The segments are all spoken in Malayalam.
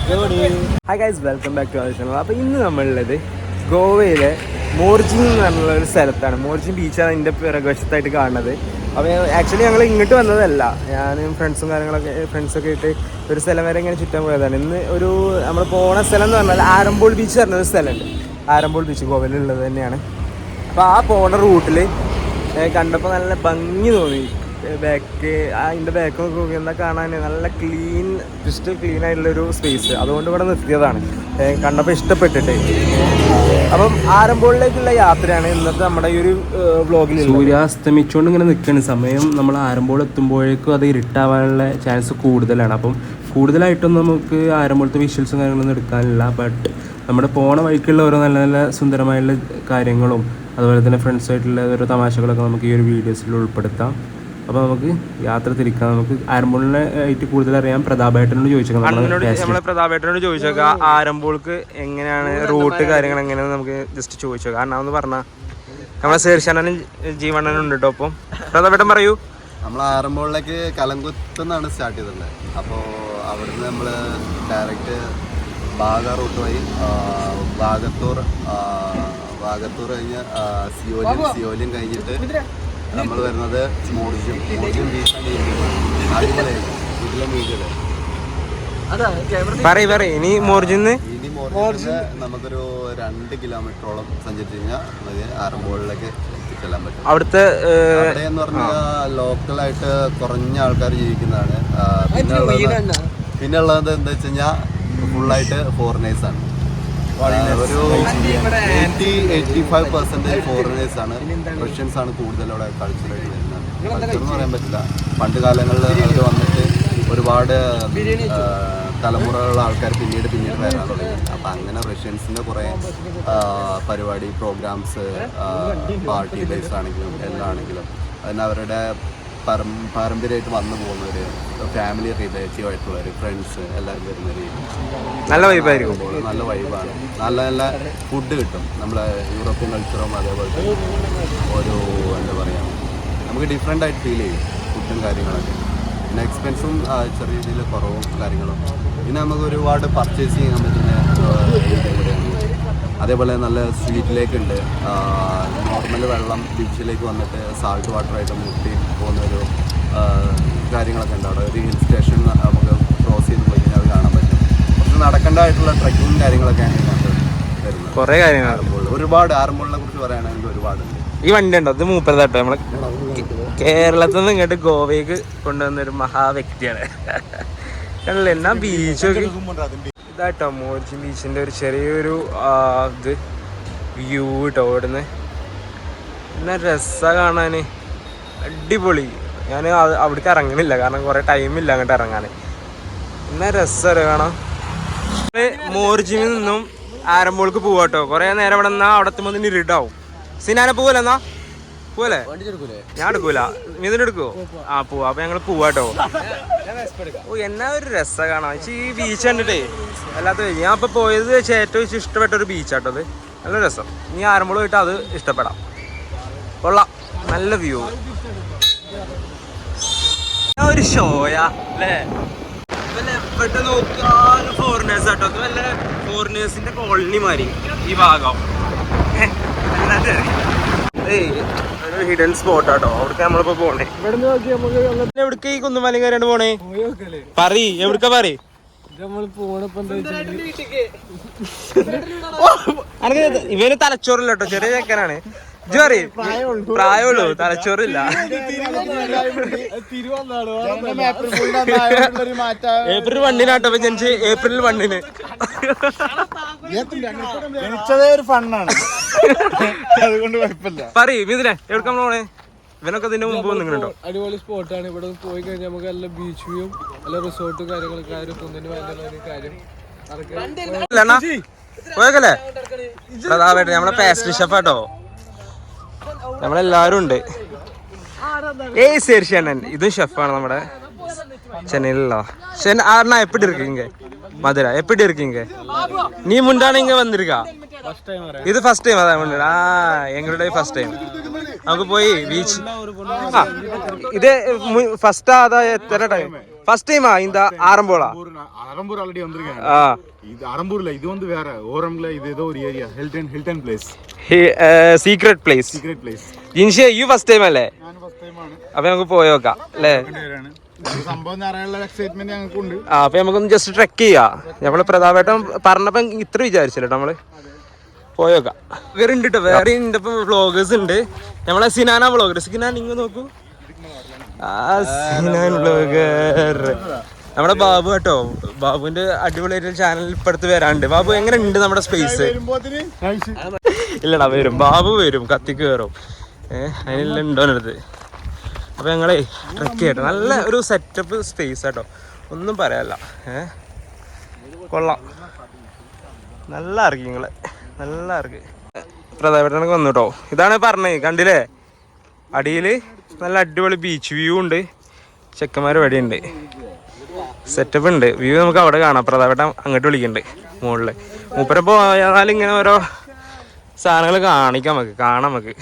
Hi guys, welcome back to our channel. അപ്പോൾ ഇന്ന് നമ്മളുള്ളത് ഗോവയിലെ മോർജിൻ എന്ന് പറഞ്ഞുള്ള ഒരു സ്ഥലത്താണ്. മോർജിൻ ബീച്ചാണ് ഇതിൻ്റെ പിറകുവശത്തായിട്ട് കാണുന്നത്. അപ്പോൾ ആക്ച്വലി ഞങ്ങൾ ഇങ്ങോട്ട് വന്നതല്ല, ഞാനും ഫ്രണ്ട്സൊക്കെ ആയിട്ട് ഒരു സ്ഥലം വരെ ഇങ്ങനെ ചുറ്റാൻ പോയതാണ്. ഇന്ന് നമ്മൾ പോണ സ്ഥലം എന്ന് പറഞ്ഞാൽ ആരംബോൾ ബീച്ച് പറഞ്ഞൊരു സ്ഥലമുണ്ട്. ആരംബോൾ ബീച്ച് ഗോവയിലുള്ളത് തന്നെയാണ്. അപ്പോൾ ആ പോണ റൂട്ടിൽ കണ്ടപ്പോൾ നല്ല ഭംഗി തോന്നി. അതിൻ്റെ ബാക്കൊക്കെ നോക്കി എന്താ കാണാൻ നല്ല ക്ലീൻ ആയിട്ടുള്ളൊരു സ്പേസ്. അതുകൊണ്ട് ഇവിടെ നിർത്തിയതാണ്, കണ്ടപ്പോൾ ഇഷ്ടപ്പെട്ടിട്ട്. അപ്പം ആരംബോളിലേക്കുള്ള യാത്രയാണ് ഇന്നത്തെ നമ്മുടെ ഈ ഒരു വ്ളോഗിൽ. സൂര്യാസ്തമിച്ചുകൊണ്ട് ഇങ്ങനെ നിൽക്കുന്ന സമയം നമ്മൾ ആരംബോൾ എത്തുമ്പോഴേക്കും അത് ഇരുട്ടാവാനുള്ള ചാൻസ് കൂടുതലാണ്. അപ്പം കൂടുതലായിട്ടൊന്നും നമുക്ക് ആരംബോളത്തെ വിഷ്വൽസും കാര്യങ്ങളൊന്നും എടുക്കാനില്ല. ബട്ട് നമ്മുടെ പോണ വഴിക്കുള്ള ഓരോ നല്ല നല്ല സുന്ദരമായുള്ള കാര്യങ്ങളും അതുപോലെ തന്നെ ഫ്രണ്ട്സായിട്ടുള്ള ഓരോ തമാശകളൊക്കെ നമുക്ക് ഈ ഒരു വീഡിയോസിൽ ഉൾപ്പെടുത്താം. അപ്പോൾ നമുക്ക് യാത്ര തിരിക്കാം. നമുക്ക് ആരംബോളിനെ ആയിട്ട് കൂടുതൽ അറിയാം. പ്രതാപേട്ടനോട് ചോദിച്ചേക്കാം. നമ്മളെ പ്രതാപേട്ടനോട് ചോദിച്ചേക്കാം ആരംബോൾക്ക് എങ്ങനെയാണ് റൂട്ട് കാര്യങ്ങൾ എങ്ങനെയാണ് നമുക്ക് ജസ്റ്റ് ചോദിച്ചേക്കാം. കാരണം എന്ന് പറഞ്ഞാൽ നമ്മളെ ശേർഷാനും ജീവണ്ണനും ഉണ്ട് കേട്ടോ. അപ്പം പ്രതാപേട്ടൻ പറയൂ. നമ്മൾ ആറന്മുളയിലേക്ക് കലങ്കുത്തുനിന്നാണ് സ്റ്റാർട്ട് ചെയ്തിട്ടുള്ളത്. അപ്പോൾ അവിടുന്ന് നമ്മൾ ഡയറക്റ്റ് ബാഗ റൂട്ട് വഴി വാഗത്തൂർ കഴിഞ്ഞ് സിയോലിയും കഴിഞ്ഞിട്ട് നമ്മൾ വരുന്നത് മോർജിയം ബീച്ചാണ്. ഇനി മോർജിന്ന് നമുക്കൊരു 2 കിലോമീറ്ററോളം സഞ്ചരിച്ച് കഴിഞ്ഞാൽ നമുക്ക് ആറന്മുളയിലേക്ക് എത്തിച്ചെല്ലാൻ പറ്റും. അവിടുത്തെ എന്ന് പറഞ്ഞാൽ ലോക്കലായിട്ട് കുറഞ്ഞ ആൾക്കാർ ജീവിക്കുന്നതാണ്. പിന്നെ ഉള്ളത് എന്താ വെച്ച് കഴിഞ്ഞാൽ ഫുള്ളായിട്ട് ഫോറിനേഴ്സാണ്. ഒരു 85% ഫോറിനേഴ്സാണ്. റഷ്യൻസ് ആണ് കൂടുതൽ അവിടെ കൾച്ചറായിട്ട് വരുന്നത്. കൾച്ചർ എന്ന് പറയാൻ പറ്റില്ല. പണ്ട് കാലങ്ങളിൽ അവർ വന്നിട്ട് ഒരുപാട് തലമുറകളുള്ള ആൾക്കാർ പിന്നീട് വരാൻ തുടങ്ങി. അപ്പം അങ്ങനെ റഷ്യൻസിൻ്റെ കുറേ പരിപാടി പ്രോഗ്രാംസ്, പാർട്ടി ബേസ് ആണെങ്കിലും എല്ലാം ആണെങ്കിലും അതിന് അവരുടെ പാരമ്പര്യമായിട്ട് വന്നു പോകുന്നവർ, ഫാമിലി റിലേറ്റീവായിട്ടുള്ളവർ, ഫ്രണ്ട്സ് എല്ലാവരും വരുന്നവർ നല്ല വൈബായിരിക്കും. നല്ല വൈബാണ്. നല്ല ഫുഡ് കിട്ടും. നമ്മളെ യൂറോപ്യൻ കൾച്ചറും അതേപോലത്തെ ഒരു എന്താ പറയുക, നമുക്ക് ഡിഫറെൻ്റ് ആയിട്ട് ഫീൽ ചെയ്യും ഫുഡും കാര്യങ്ങളൊക്കെ. പിന്നെ എക്സ്പെൻസും ചെറിയ രീതിയിൽ കുറവും കാര്യങ്ങളും. പിന്നെ നമുക്ക് ഒരുപാട് പർച്ചേസ് ചെയ്യാൻ പറ്റുന്ന ഇവിടെയാണ്. അതേപോലെ നല്ല സ്വീറ്റ് ലേക്ക് ഉണ്ട്. നോർമൽ വെള്ളം ബീച്ചിലേക്ക് വന്നിട്ട് സാൾട്ട് വാട്ടറായിട്ട് മുട്ടി പോകുന്നൊരു കാര്യങ്ങളൊക്കെ ഉണ്ട് അവിടെ. ഒരു ഹിൽ സ്റ്റേഷൻ നമുക്ക് ക്രോസ് ചെയ്ത് പോയി കഴിഞ്ഞാൽ അത് കാണാൻ പറ്റും. കുറച്ച് നടക്കേണ്ടതായിട്ടുള്ള ട്രക്കിങ്ങും കാര്യങ്ങളൊക്കെയാണ് ഇതിനകത്ത് വരുന്നത്. കുറേ കാര്യങ്ങൾ ഒരുപാട് ആറന്മുളയെ കുറിച്ച് പറയുകയാണെങ്കിൽ ഒരുപാടുണ്ട്. ഈ വണ്ടി ഉണ്ടോ? അത് മൂപ്പരതാട്ടോ. നമ്മളെ കേരളത്തിൽ നിന്ന് ഇങ്ങോട്ട് ഗോവയ്ക്ക് കൊണ്ടുവന്നൊരു മഹാവ്യക്തിയാണ്. കണ്ടില്ലേ എന്നാ ബീച്ചൊക്കെ ഇതാട്ടോ. മോർജിൻ ബീച്ചിൻ്റെ ഒരു ചെറിയൊരു ഇത് വ്യൂ കേട്ടോ. ഇവിടുന്ന് എന്നാ രസമാണ് കാണാൻ, അടിപൊളി. ഞാൻ അവിടേക്ക് ഇറങ്ങണില്ല, കാരണം കുറേ ടൈമില്ല അങ്ങോട്ട് ഇറങ്ങാൻ. എന്നാ രസമാണ് കാണാം. മോർജിനിൽ നിന്നും ആരംബോൾക്ക് പോവാട്ടോ. കുറേ നേരം ഇവിടെ നിന്നാൽ അവിടെ എത്തുമ്പോൾ തന്നെ ഇരുട്ടാവും. സിനാനെ പോവല്ലേ? എന്നാ പോവല്ലേ? ഞാൻ എടുക്കൂല, ഇതിന് എടുക്കുവോ? ആ പോവാ. അപ്പൊ ഞങ്ങൾ പോവാട്ടോ. ഓ എന്നാ ഒരു രസം കാണാം. ഈ ബീച്ച് കണ്ടിട്ടേ അല്ലാത്ത ഞാൻ ഇപ്പൊ പോയത് ഏറ്റവും ഇഷ്ടപ്പെട്ട ഒരു ബീച്ചാട്ടോ അത്. നല്ല രസം. നീ ആരംബോൾ പോയിട്ട് അത് ഇഷ്ടപ്പെടാം. കൊള്ളാം, നല്ല വ്യൂ. ഒരു ഷോയാ അല്ലേ? എവിടെ നോക്കിയാലും ഫോറിനേഴ്സ് ആട്ടോ. അത് വല്ല ഫോറിനേഴ്സിന്റെ കോളനി മാറി ഈ ഭാഗം. ഒരു ഹിഡൻ സ്പോട്ട് ആട്ടോ. അവിടേക്ക് നമ്മളിപ്പോ പോണേ. എവിടേക്ക് ഈ കുന്നുമലയും കയറിയാണ്ട് പോണേ? പറയ് എവിടക്ക പറയ്. ഇവന് തലച്ചോറില്ല കേട്ടോ, ചെറിയ ചെക്കനാണ്. ഇജ്ജ് പറയും പ്രായമുള്ളൂ, തലച്ചോറില്ല. ഏപ്രിൽ 1-നാട്ടോ ജനിച്ച്. ഏപ്രിൽ 1-ന് പറയും ഇതിനെ എവിടേക്ക് നമ്മൾ പോണേ? ഇവനൊക്കെ ഇതിന്റെ മുമ്പ് വന്നിട്ടുണ്ടോ? അടിപൊളി സ്പോട്ടാണ്. ഇവിടെ പോയി കഴിഞ്ഞാൽ നമുക്ക് നല്ല ബീച്ച് വ്യൂയും നല്ല റിസോർട്ടും കാര്യങ്ങളൊക്കെ പോയക്കല്ലേ പ്രതാപേട്ടൻ നമ്മളെ പേസ്ട്രി ഷെഫാട്ടോ. നമ്മളെല്ലാരും ഉണ്ട്. ശേർഷാനൻ ഇതും ഷെഫാണ് നമ്മുടെ ചെന്നൈയിലുള്ള. ஆனா எப்படி இருக்கீங்க? மதுரை எப்படி இருக்கீங்க? நீ முன்னாடி இங்க வந்திருக்கா? இது ஃபர்ஸ்ட் டைம். அதான் எங்களுடைய ஃபர்ஸ்ட் டைம். നമുക്ക് പോയി ബീച്ച്. ആ ഇത് ഫസ്റ്റ് അതാ എത്ര ടൈം ஃபர்ஸ்ட் டைமா இந்த ஆரம்போலா? ஆரம்பூர் ஆல்ரெடி வந்திருக்கேன். இது ஆரம்பூர்ல இது வந்து வேற ஓரம்ல இது ஏதோ ஒரு area Hilton place. Secret place. ജിൻഷേ യു ഫസ്റ്റ് ടൈം അല്ലേ? ഞാൻ ഫസ്റ്റ് ടൈം ആണ്. അപ്പൊ നമുക്ക് പോയോക്കാം അല്ലേ? സംഭവം അറിയാനുള്ള എക്സൈറ്റ്മെന്റ് ഞങ്ങൾക്കുണ്ട്. അപ്പൊ നമുക്കൊന്ന് ജസ്റ്റ് ട്രെക്ക് ചെയ്യാം. നമ്മള് പ്രതാപേട്ടൻ പറഞ്ഞപ്പോ ഇത്ര വിചാരിച്ചില്ല നമ്മള് പോയോക്കാം. വേറെ ഉണ്ട് കേട്ടോ, വേറെ ഉണ്ട്. ഇപ്പൊ വ്ളോഗേഴ്സ് ഉണ്ട്. നമ്മളെ സിനാന വ്ളോഗർ. സിനാൻ ഇങ്ങ് നോക്കൂ. സിനാൻ വ്ളോഗർ നമ്മുടെ ബാബു കേട്ടോ. ബാബുവിന്റെ അടിപൊളിയായിട്ട് ചാനൽ ഇപ്പടുത്ത് വരാണ്ട്. ബാബു എങ്ങനെ ഉണ്ട് നമ്മുടെ സ്പേസ്? ഇല്ലടാ വരും, ബാബു വരും, കത്തിക്ക് കയറും. അതിനെല്ലാം ഉണ്ടോനടുത്ത്. അപ്പൊ ഞങ്ങളെ ട്രെക്ക് ചെയ്യട്ടെ. നല്ല ഒരു സെറ്റപ്പ് സ്പേസ് കേട്ടോ, ഒന്നും പറയാല്ല. കൊള്ളാം, നല്ല ഇറക്കി നിങ്ങള്, നല്ല ഇറക്കി. പ്രതാപേട്ടനൊക്കെ വന്നു കേട്ടോ. ഇതാണ് പറഞ്ഞത്, കണ്ടില്ലേ? അടിയിൽ നല്ല അടിപൊളി ബീച്ച് വ്യൂ ഉണ്ട്. ചെക്കന്മാർ ഇവിടെ ഉണ്ട്, സെറ്റപ്പ് ഉണ്ട്. വ്യൂ നമുക്ക് അവിടെ കാണാം. പ്രതാപേട്ടൻ അങ്ങോട്ട് വിളിക്കുന്നുണ്ട് മുകളിൽ. മൂപ്പരെ പോയാൽ ഇങ്ങനെ ഓരോ സാധനങ്ങൾ കാണിക്കാം, നമുക്ക് കാണാം. നമുക്ക്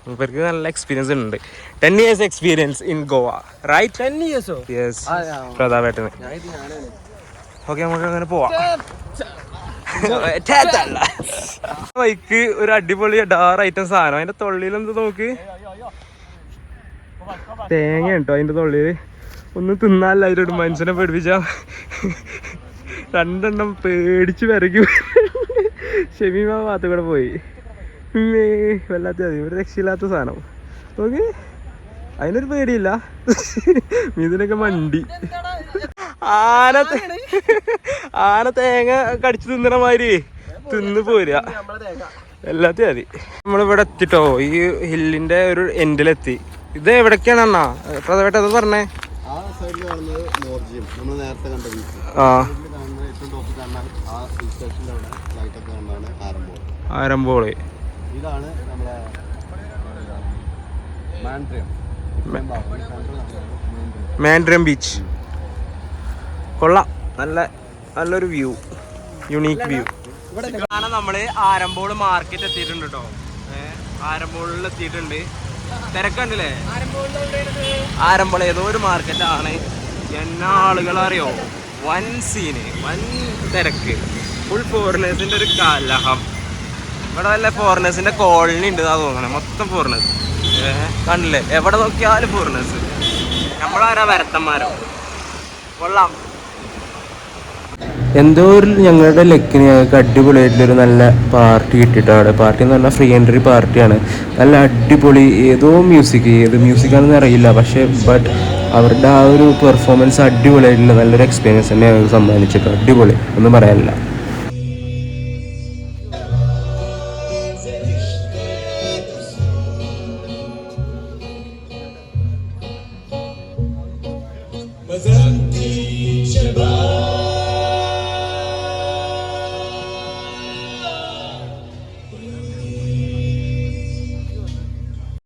മൂപ്പർക്ക് നല്ല എക്സ്പീരിയൻസ് ഉണ്ട്. 10 years experience in Goa, right? 10 years? Yes, പ്രതാപേട്ടന്. ഓക്കെ, നമുക്ക് അങ്ങനെ പോവാം. ബൈക്ക് ഒരു അടിപൊളി ഡാർ ഐറ്റം സാധനം. അതിന്റെ തൊള്ളിയിലെന്ത് നോക്ക്, തേങ്ങ കേട്ടോ അതിന്റെ തൊള്ളിയില്. ഒന്നും തിന്നാല്ല, അതിലൊരു മനുഷ്യനെ പേടിപ്പിച്ച 2 എണ്ണം പേടിച്ച് വിറയ്ക്കും. ഷെമീമ ഭാഗത്ത് കൂടെ പോയി. വല്ലാത്ത മതി, ഒരു രക്ഷയില്ലാത്ത സാധനം നോക്ക്. അതിനൊരു പേടിയില്ല. ഇതിനൊക്കെ മണ്ടി. ആന തേങ്ങ കടിച്ചു തിന്നണ മാതിരി തിന്ന് പോരുക. എല്ലാத்தைയും മതി. നമ്മളിവിടെ എത്തിട്ടോ, ഈ ഹില്ലിന്റെ ഒരു എൻഡിലെത്തി. ഇത് എവിടേക്കാണ് അണ്ണാ പ്രധാനമായിട്ട് അത് പറഞ്ഞേ? ആ സൈഡിൽ കാണുന്നത് മോർജിയം, നമ്മൾ നേരത്തെ കണ്ട ബീച്ച്. ഏറ്റവും ടോപ്പിൽ കാണാൻ ആ ഹിൽ സ്റ്റേഷൻ്റെ അവിടെ ലൈറ്റൊക്കെ കാണാനാണ് ആരംഭോൾ. ആരംഭോള് ഇതാണ് നമ്മളെ മാൻഡ്രിയം ബീച്ച്. കൊള്ളാം, നല്ലൊരു വ്യൂ, യുണീക്ക് വ്യൂ. ഇവിടെ നമ്മള് ആരംഭോള് മാർക്കറ്റ് എത്തിയിട്ടുണ്ട് കേട്ടോ. ആരംഭോളിൽ എത്തിയിട്ടുണ്ട്. തിരക്കുണ്ടല്ലേ? ആരംഭോൾ ഏതോ ഒരു മാർക്കറ്റാണ്. എന്നാ ആളുകളറിയോ, വൻ സീന്, വൻ തിരക്ക്, ഫുൾ ഫോറിനേഴ്സിന്റെ ഒരു കലഹം. ഇവിടെ വല്ല ഫോറിനേഴ്സിന്റെ കോളനി ഉണ്ട് എന്നാ തോന്നണേ, മൊത്തം ഫോറിനേഴ്സ്. കണ്ടില്ലേ, എവിടെ നോക്കിയാലും ഫോറിനേഴ്സ്. നമ്മളാരാ വരത്തന്മാരോ. കൊള്ളാം. എന്തോ ഒരു ഞങ്ങളുടെ ലക്കിന് ഞങ്ങൾക്ക് അടിപൊളിയായിട്ടുള്ളൊരു നല്ല പാർട്ടി കിട്ടിയിട്ടാണ് അവിടെ. പാർട്ടി എന്ന് പറഞ്ഞാൽ ഫ്രീ എൻട്രി പാർട്ടിയാണ്. നല്ല അടിപൊളി ഏത് മ്യൂസിക്കാണെന്ന് അറിയില്ല, പക്ഷേ അവരുടെ ആ ഒരു പെർഫോമൻസ് അടിപൊളിയായിട്ടുള്ള നല്ലൊരു എക്സ്പീരിയൻസ് തന്നെ ഞങ്ങൾക്ക് സമ്മാനിച്ചിട്ട്. അടിപൊളി, ഒന്നും പറയാനില്ല. Mas